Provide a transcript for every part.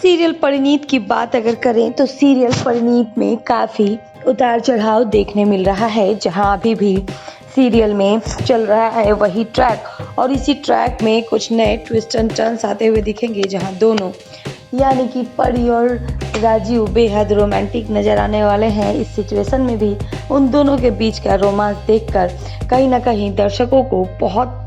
Serial Parineet की बात अगर करें तो सीरियल परिणीत में काफ़ी उतार चढ़ाव देखने मिल रहा है। जहां अभी भी सीरियल में चल रहा है वही ट्रैक और इसी ट्रैक में कुछ नए ट्विस्ट एंड टर्न्स आते हुए दिखेंगे, जहां दोनों यानी कि परी और राजीव बेहद रोमांटिक नज़र आने वाले हैं। इस सिचुएशन में भी उन दोनों के बीच का रोमांस देखकर कहीं ना कहीं दर्शकों को बहुत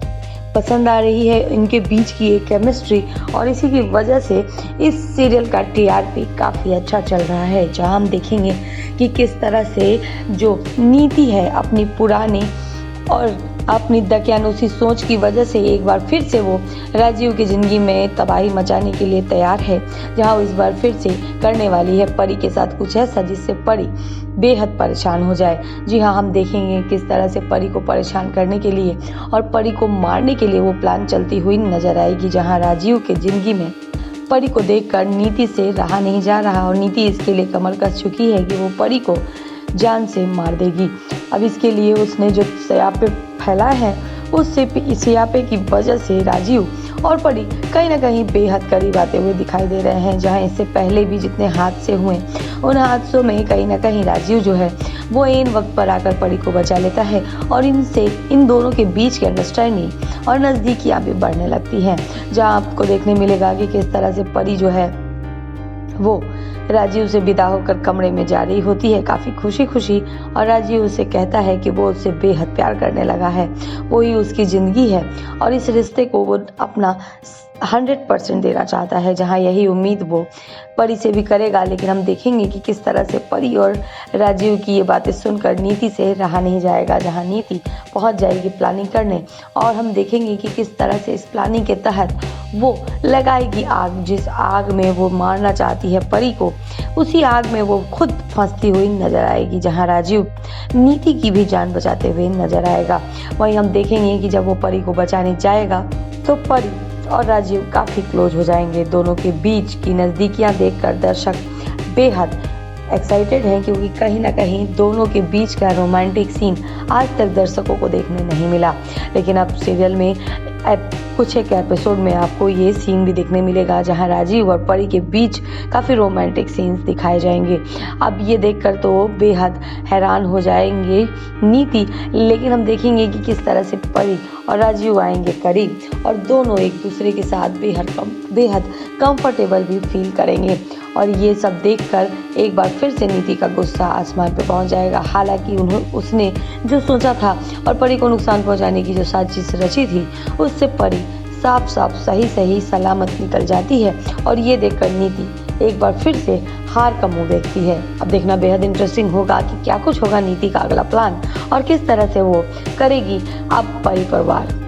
पसंद आ रही है इनके बीच की एक केमिस्ट्री, और इसी की वजह से इस सीरियल का टीआरपी काफ़ी अच्छा चल रहा है। जहां हम देखेंगे कि किस तरह से जो नीति है अपनी पुरानी और अपनी दकियानूसी सोच की वजह से एक बार फिर से वो राजीव की ज़िंदगी में तबाही मचाने के लिए तैयार है। जहां वो इस बार फिर से करने वाली है परी के साथ कुछ ऐसा जिससे परी बेहद परेशान हो जाए। जी हाँ, हम देखेंगे किस तरह से परी को परेशान करने के लिए और परी को मारने के लिए वो प्लान चलती हुई नजर आएगी। जहाँ राजीव के ज़िंदगी में परी को देखकर नीति से रहा नहीं जा रहा और नीति इसके लिए कमर कस चुकी है कि वो परी को जान से मार देगी। अब इसके लिए उसने जो स्यापे फैलाए हैं उस स्यापे की वजह से राजीव और परी कहीं ना कहीं बेहद करीब आते हुए दिखाई दे रहे हैं। जहां इससे पहले भी जितने हादसे हुए उन हादसों में कहीं ना कहीं राजीव जो है वो इन वक्त पर आकर परी को बचा लेता है और इन दोनों के बीच की अंडरस्टैंडिंग और नज़दीकियाँ भी बढ़ने लगती हैं। जहां आपको देखने मिलेगा कि किस तरह से परी जो है वो राजीव से विदा होकर कमरे में जा रही होती है काफ़ी खुशी खुशी, और राजीव उसे कहता है कि वो उससे बेहद प्यार करने लगा है, वो ही उसकी ज़िंदगी है और इस रिश्ते को वो अपना 100% देना चाहता है। जहाँ यही उम्मीद वो परी से भी करेगा। लेकिन हम देखेंगे कि किस तरह से परी और राजीव की ये बातें सुनकर नीति से रहा नहीं जाएगा। जहाँ नीति पहुंच जाएगी प्लानिंग करने और हम देखेंगे कि किस तरह से इस प्लानिंग के तहत वो लगाएगी आग। जिस आग में वो मारना चाहती है परी को, उसी आग में वो खुद फंसती हुई नजर आएगी। जहाँ राजीव नीति की भी जान बचाते हुए नजर आएगा। वहीं हम देखेंगे कि जब वो परी को बचाने जाएगा तो परी और राजीव काफ़ी क्लोज हो जाएंगे। दोनों के बीच की नज़दीकियाँ देखकर दर्शक बेहद एक्साइटेड हैं, क्योंकि कहीं ना कहीं दोनों के बीच का रोमांटिक सीन आज तक दर्शकों को देखने नहीं मिला। लेकिन अब सीरियल में कुछ एक एपिसोड में आपको ये सीन भी देखने मिलेगा जहां राजीव और परी के बीच काफ़ी रोमांटिक सीन्स दिखाए जाएंगे। अब ये देखकर तो बेहद हैरान हो जाएंगे नीति, लेकिन हम देखेंगे कि किस तरह से परी और राजीव आएंगे करीब और दोनों एक दूसरे के साथ बेहद कंफर्टेबल भी फील करेंगे। और ये सब देखकर एक बार फिर से नीति का गुस्सा आसमान पे पहुंच जाएगा। हालांकि उसने जो सोचा था और परी को नुकसान पहुंचाने की जो साजिश रची थी उससे परी साफ सही सलामत निकल जाती है। और ये देखकर नीति एक बार फिर से हार का मुंह देखती है। अब देखना बेहद इंटरेस्टिंग होगा कि क्या कुछ होगा नीति का अगला प्लान और किस तरह से वो करेगी अब परी पर वार।